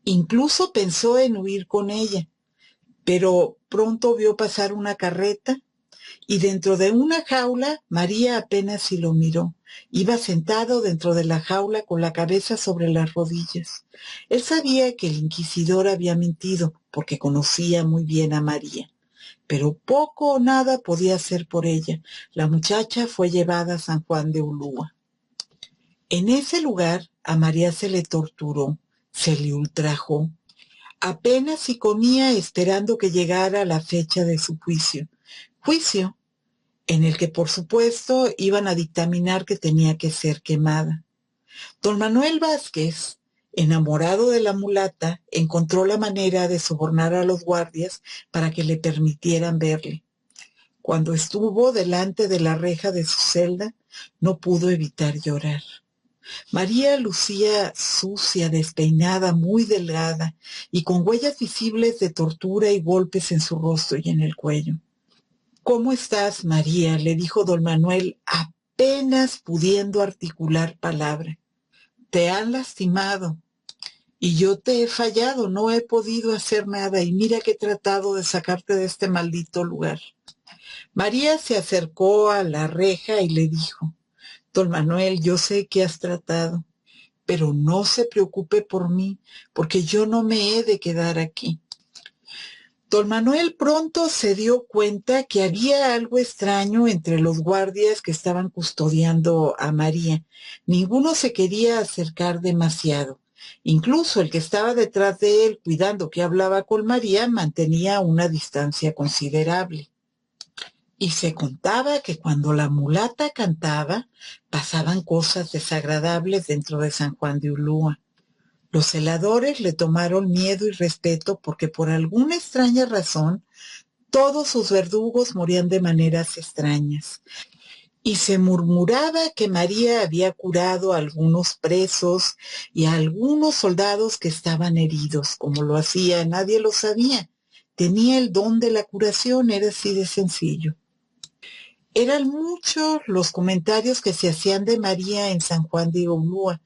Speaker 1: Incluso pensó en huir con ella, pero pronto vio pasar una carreta y dentro de una jaula María apenas si lo miró. Iba sentado dentro de la jaula con la cabeza sobre las rodillas. Él sabía que el inquisidor había mentido porque conocía muy bien a María, pero poco o nada podía hacer por ella. La muchacha fue llevada a San Juan de Ulúa. En ese lugar a María se le torturó, se le ultrajó. Apenas si comía esperando que llegara la fecha de su juicio. Juicio en el que, por supuesto, iban a dictaminar que tenía que ser quemada. Don Manuel Vázquez, enamorado de la mulata, encontró la manera de sobornar a los guardias para que le permitieran verle. Cuando estuvo delante de la reja de su celda, no pudo evitar llorar. María lucía sucia, despeinada, muy delgada y con huellas visibles de tortura y golpes en su rostro y en el cuello. ¿Cómo estás, María?, le dijo don Manuel, apenas pudiendo articular palabra. Te han lastimado y yo te he fallado, no he podido hacer nada y mira que he tratado de sacarte de este maldito lugar. María se acercó a la reja y le dijo: don Manuel, yo sé que has tratado, pero no se preocupe por mí, porque yo no me he de quedar aquí. Don Manuel pronto se dio cuenta que había algo extraño entre los guardias que estaban custodiando a María. Ninguno se quería acercar demasiado. Incluso el que estaba detrás de él, cuidando que hablaba con María, mantenía una distancia considerable. Y se contaba que cuando la mulata cantaba, pasaban cosas desagradables dentro de San Juan de Ulúa. Los celadores le tomaron miedo y respeto porque por alguna extraña razón todos sus verdugos morían de maneras extrañas. y se murmuraba que María había curado a algunos presos y a algunos soldados que estaban heridos. Como lo hacía, nadie lo sabía. Tenía el don de la curación, era así de sencillo. Eran muchos los comentarios que se hacían de María en San Juan de Ulúa,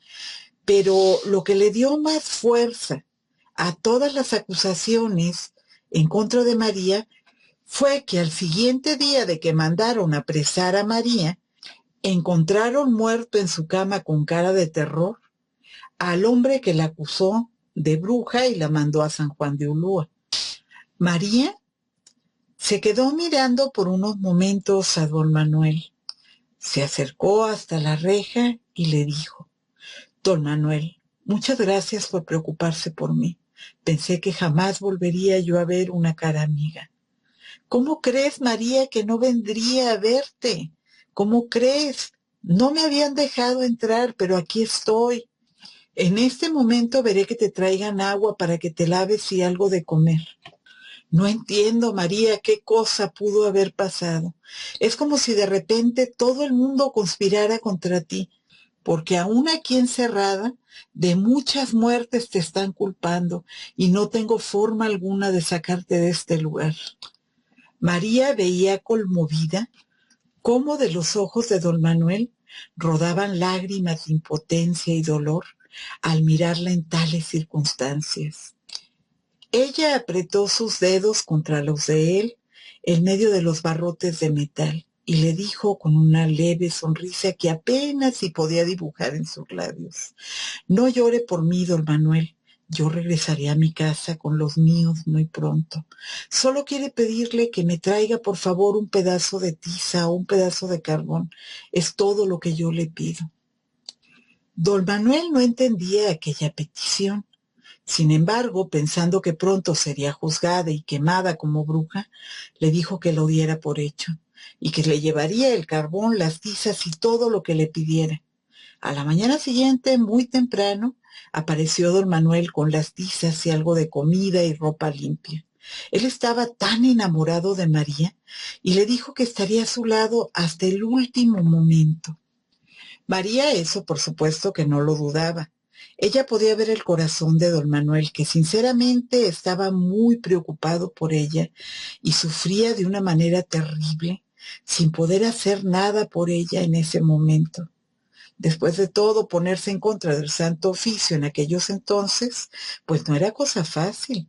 Speaker 1: pero lo que le dio más fuerza a todas las acusaciones en contra de María fue que al siguiente día de que mandaron apresar a María, encontraron muerto en su cama con cara de terror al hombre que la acusó de bruja y la mandó a San Juan de Ulúa. María se quedó mirando por unos momentos a don Manuel. Se acercó hasta la reja y le dijo: Don Manuel, muchas gracias por preocuparse por mí. Pensé que jamás volvería yo a ver una cara amiga. ¿Cómo crees, María, que no vendría a verte? ¿Cómo crees? No me habían dejado entrar, pero aquí estoy. En este momento veré que te traigan agua para que te laves y algo de comer. No entiendo, María, qué cosa pudo haber pasado. Es como si de repente todo el mundo conspirara contra ti, porque aún aquí encerrada, de muchas muertes te están culpando y no tengo forma alguna de sacarte de este lugar. María veía conmovida cómo de los ojos de don Manuel rodaban lágrimas de impotencia y dolor al mirarla en tales circunstancias. Ella apretó sus dedos contra los de él en medio de los barrotes de metal y le dijo con una leve sonrisa que apenas si podía dibujar en sus labios: No llore por mí, don Manuel. Yo regresaré a mi casa con los míos muy pronto. Solo quiere pedirle que me traiga, por favor, un pedazo de tiza o un pedazo de carbón. Es todo lo que yo le pido. Don Manuel no entendía aquella petición. Sin embargo, pensando que pronto sería juzgada y quemada como bruja, le dijo que lo diera por hecho y que le llevaría el carbón, las tizas y todo lo que le pidiera. A la mañana siguiente, muy temprano, apareció don Manuel con las tizas y algo de comida y ropa limpia. Él estaba tan enamorado de María y le dijo que estaría a su lado hasta el último momento. María eso por supuesto que no lo dudaba. Ella podía ver el corazón de don Manuel, que sinceramente estaba muy preocupado por ella y sufría de una manera terrible, sin poder hacer nada por ella en ese momento. Después de todo, ponerse en contra del Santo Oficio en aquellos entonces, pues no era cosa fácil.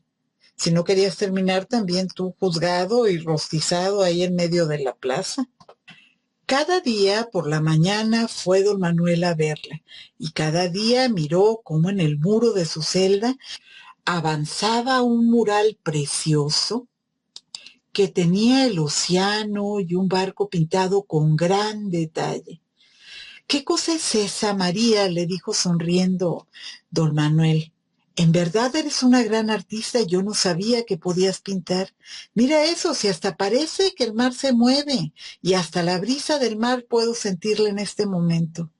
Speaker 1: Si no querías terminar también tú juzgado y rostizado ahí en medio de la plaza. Cada día por la mañana fue don Manuel a verla y cada día miró cómo en el muro de su celda avanzaba un mural precioso que tenía el océano y un barco pintado con gran detalle. ¿Qué cosa es esa, María?, le dijo sonriendo don Manuel. En verdad eres una gran artista y yo no sabía que podías pintar. Mira eso, si hasta parece que el mar se mueve y hasta la brisa del mar puedo sentirla en este momento.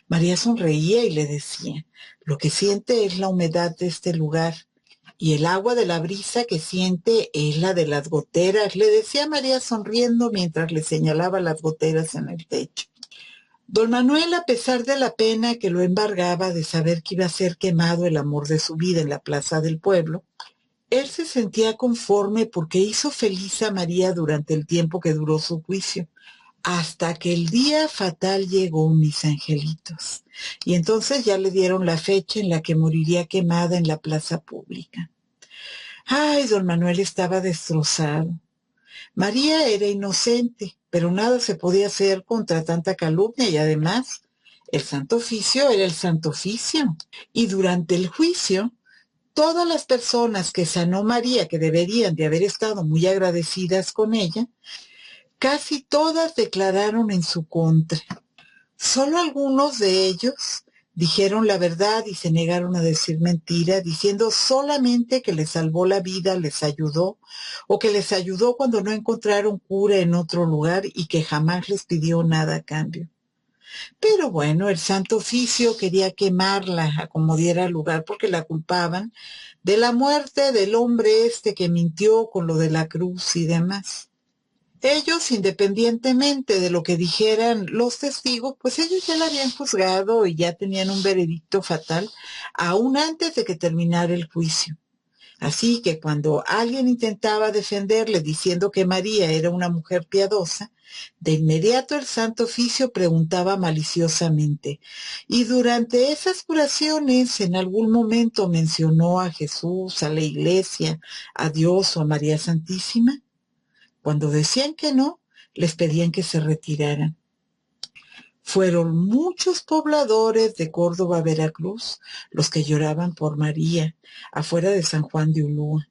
Speaker 1: María sonreía y le decía: lo que siente es la humedad de este lugar y el agua de la brisa que siente es la de las goteras, le decía María sonriendo mientras le señalaba las goteras en el techo. Don Manuel, a pesar de la pena que lo embargaba de saber que iba a ser quemado el amor de su vida en la plaza del pueblo, él se sentía conforme porque hizo feliz a María durante el tiempo que duró su juicio, hasta que el día fatal llegó, mis angelitos. Y entonces ya le dieron la fecha en la que moriría quemada en la plaza pública. Ay, don Manuel estaba destrozado. María era inocente, pero nada se podía hacer contra tanta calumnia y además el Santo Oficio era el Santo Oficio. Y durante el juicio, todas las personas que sanó María, que deberían de haber estado muy agradecidas con ella, casi todas declararon en su contra. Solo algunos de ellos dijeron la verdad y se negaron a decir mentira, diciendo solamente que les salvó la vida, les ayudó, o que les ayudó cuando no encontraron cura en otro lugar y que jamás les pidió nada a cambio. Pero bueno, el Santo Oficio quería quemarla a como diera lugar porque la culpaban de la muerte del hombre este que mintió con lo de la cruz y demás. Ellos, independientemente de lo que dijeran los testigos, pues ellos ya la habían juzgado y ya tenían un veredicto fatal, aún antes de que terminara el juicio. Así que cuando alguien intentaba defenderle diciendo que María era una mujer piadosa, de inmediato el Santo Oficio preguntaba maliciosamente, ¿y durante esas curaciones en algún momento mencionó a Jesús, a la Iglesia, a Dios o a María Santísima? Cuando decían que no, les pedían que se retiraran. Fueron muchos pobladores de Córdoba, Veracruz, los que lloraban por María, afuera de San Juan de Ulúa.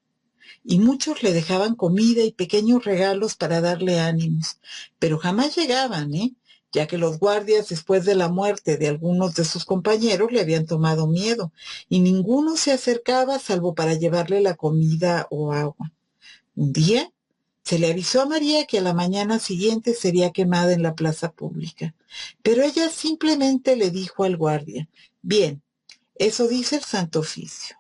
Speaker 1: Y muchos le dejaban comida y pequeños regalos para darle ánimos, pero jamás llegaban, ya que los guardias, después de la muerte de algunos de sus compañeros, le habían tomado miedo, y ninguno se acercaba salvo para llevarle la comida o agua. Un día se le avisó a María que a la mañana siguiente sería quemada en la plaza pública, pero ella simplemente le dijo al guardia, bien, eso dice el Santo Oficio.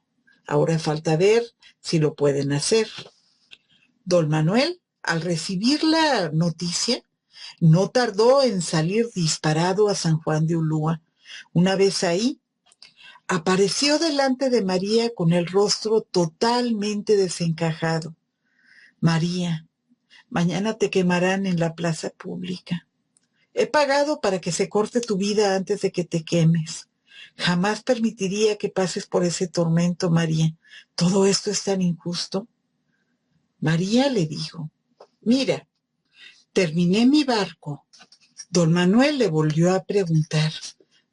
Speaker 1: Ahora falta ver si lo pueden hacer. Don Manuel, al recibir la noticia, no tardó en salir disparado a San Juan de Ulúa. Una vez ahí, apareció delante de María con el rostro totalmente desencajado. María, mañana te quemarán en la plaza pública. He pagado para que se corte tu vida antes de que te quemes. Jamás permitiría que pases por ese tormento, María. Todo esto es tan injusto. María le dijo, mira, terminé mi barco. Don Manuel le volvió a preguntar,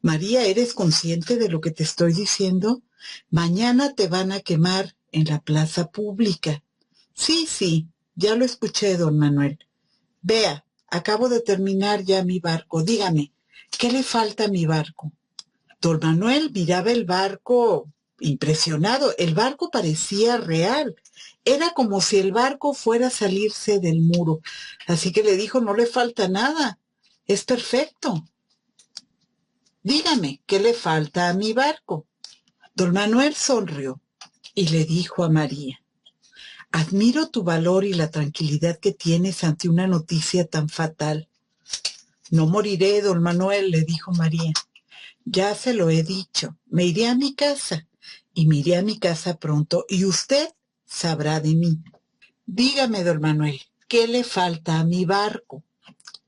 Speaker 1: María, ¿eres consciente de lo que te estoy diciendo? Mañana te van a quemar en la plaza pública. Sí, ya lo escuché, don Manuel. Vea, acabo de terminar ya mi barco. Dígame, ¿qué le falta a mi barco? Don Manuel miraba el barco impresionado. El barco parecía real. Era como si el barco fuera a salirse del muro. Así que le dijo, no le falta nada. Es perfecto. Dígame, ¿qué le falta a mi barco? Don Manuel sonrió y le dijo a María, admiro tu valor y la tranquilidad que tienes ante una noticia tan fatal. No moriré, don Manuel, le dijo María. Ya se lo he dicho, me iré a mi casa, y me iré a mi casa pronto, y usted sabrá de mí. Dígame, don Manuel, ¿qué le falta a mi barco?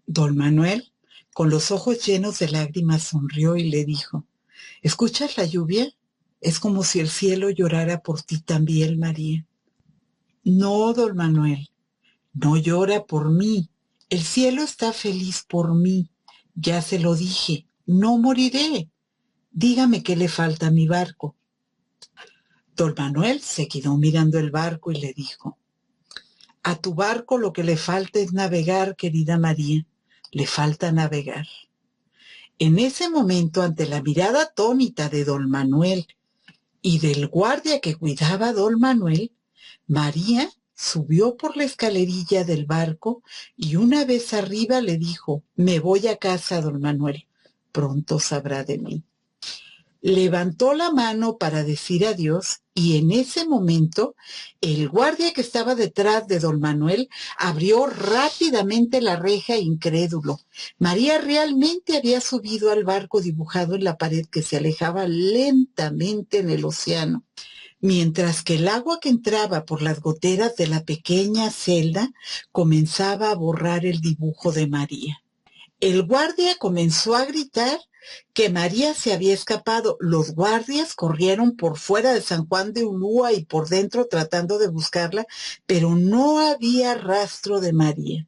Speaker 1: Don Manuel, con los ojos llenos de lágrimas, sonrió y le dijo, ¿escuchas la lluvia? Es como si el cielo llorara por ti también, María. No, don Manuel, no llora por mí. El cielo está feliz por mí. Ya se lo dije, no moriré. Dígame qué le falta a mi barco. Don Manuel se quedó mirando el barco y le dijo, a tu barco lo que le falta es navegar, querida María. Le falta navegar. En ese momento, ante la mirada atónita de don Manuel y del guardia que cuidaba a don Manuel, María subió por la escalerilla del barco y una vez arriba le dijo, me voy a casa, don Manuel. Pronto sabrá de mí. Levantó la mano para decir adiós y en ese momento el guardia que estaba detrás de don Manuel abrió rápidamente la reja incrédulo. María realmente había subido al barco dibujado en la pared que se alejaba lentamente en el océano, mientras que el agua que entraba por las goteras de la pequeña celda comenzaba a borrar el dibujo de María. El guardia comenzó a gritar que María se había escapado. Los guardias corrieron por fuera de San Juan de Ulúa y por dentro tratando de buscarla, pero no había rastro de María.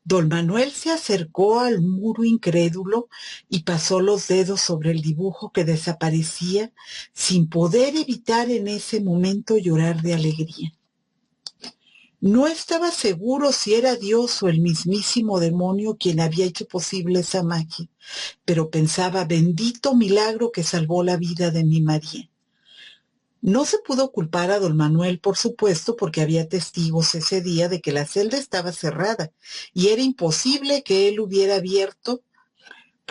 Speaker 1: Don Manuel se acercó al muro incrédulo y pasó los dedos sobre el dibujo que desaparecía, sin poder evitar en ese momento llorar de alegría. No estaba seguro si era Dios o el mismísimo demonio quien había hecho posible esa magia, pero pensaba, bendito milagro que salvó la vida de mi María. No se pudo culpar a don Manuel, por supuesto, porque había testigos ese día de que la celda estaba cerrada y era imposible que él hubiera abierto,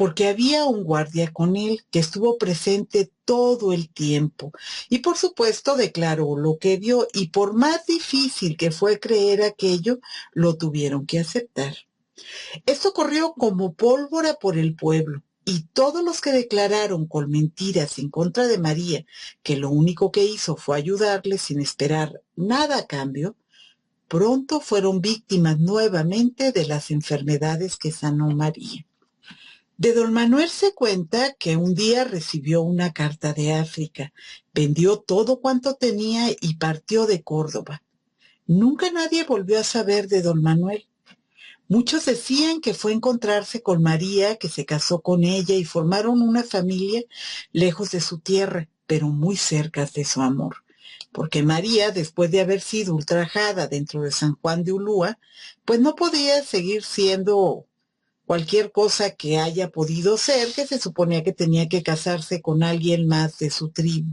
Speaker 1: porque había un guardia con él que estuvo presente todo el tiempo y por supuesto declaró lo que vio y por más difícil que fue creer aquello, lo tuvieron que aceptar. Esto corrió como pólvora por el pueblo y todos los que declararon con mentiras en contra de María que lo único que hizo fue ayudarle sin esperar nada a cambio, pronto fueron víctimas nuevamente de las enfermedades que sanó María. De don Manuel se cuenta que un día recibió una carta de África, vendió todo cuanto tenía y partió de Córdoba. Nunca nadie volvió a saber de don Manuel. Muchos decían que fue a encontrarse con María, que se casó con ella y formaron una familia lejos de su tierra, pero muy cerca de su amor. Porque María, después de haber sido ultrajada dentro de San Juan de Ulúa, pues no podía seguir siendo cualquier cosa que haya podido ser, que se suponía que tenía que casarse con alguien más de su tribu.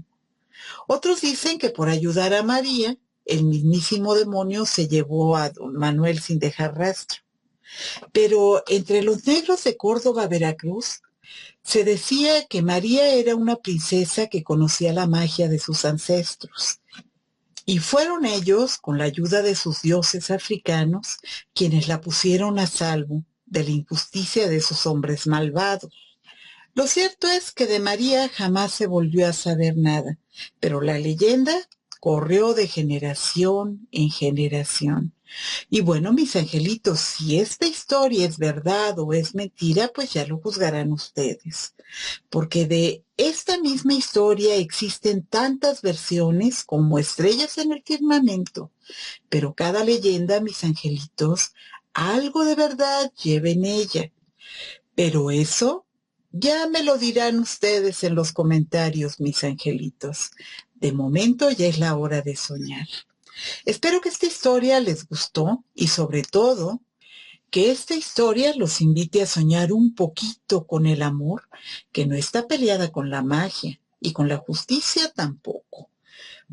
Speaker 1: Otros dicen que por ayudar a María, el mismísimo demonio se llevó a don Manuel sin dejar rastro. Pero entre los negros de Córdoba, Veracruz, se decía que María era una princesa que conocía la magia de sus ancestros. Y fueron ellos, con la ayuda de sus dioses africanos, quienes la pusieron a salvo de la injusticia de esos hombres malvados. Lo cierto es que de María jamás se volvió a saber nada, pero la leyenda corrió de generación en generación. Y bueno, mis angelitos, si esta historia es verdad o es mentira, pues ya lo juzgarán ustedes. Porque de esta misma historia existen tantas versiones como estrellas en el firmamento. Pero cada leyenda, mis angelitos, algo de verdad lleva en ella. Pero eso ya me lo dirán ustedes en los comentarios, mis angelitos. De momento ya es la hora de soñar. Espero que esta historia les gustó y sobre todo que esta historia los invite a soñar un poquito con el amor, que no está peleada con la magia y con la justicia tampoco,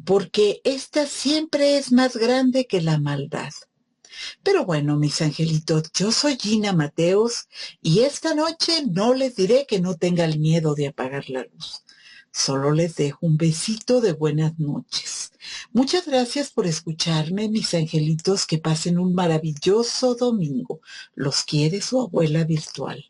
Speaker 1: porque esta siempre es más grande que la maldad. Pero bueno, mis angelitos, yo soy Gina Mateos y esta noche no les diré que no tengan miedo de apagar la luz. Solo les dejo un besito de buenas noches. Muchas gracias por escucharme, mis angelitos, que pasen un maravilloso domingo. Los quiere su abuela virtual.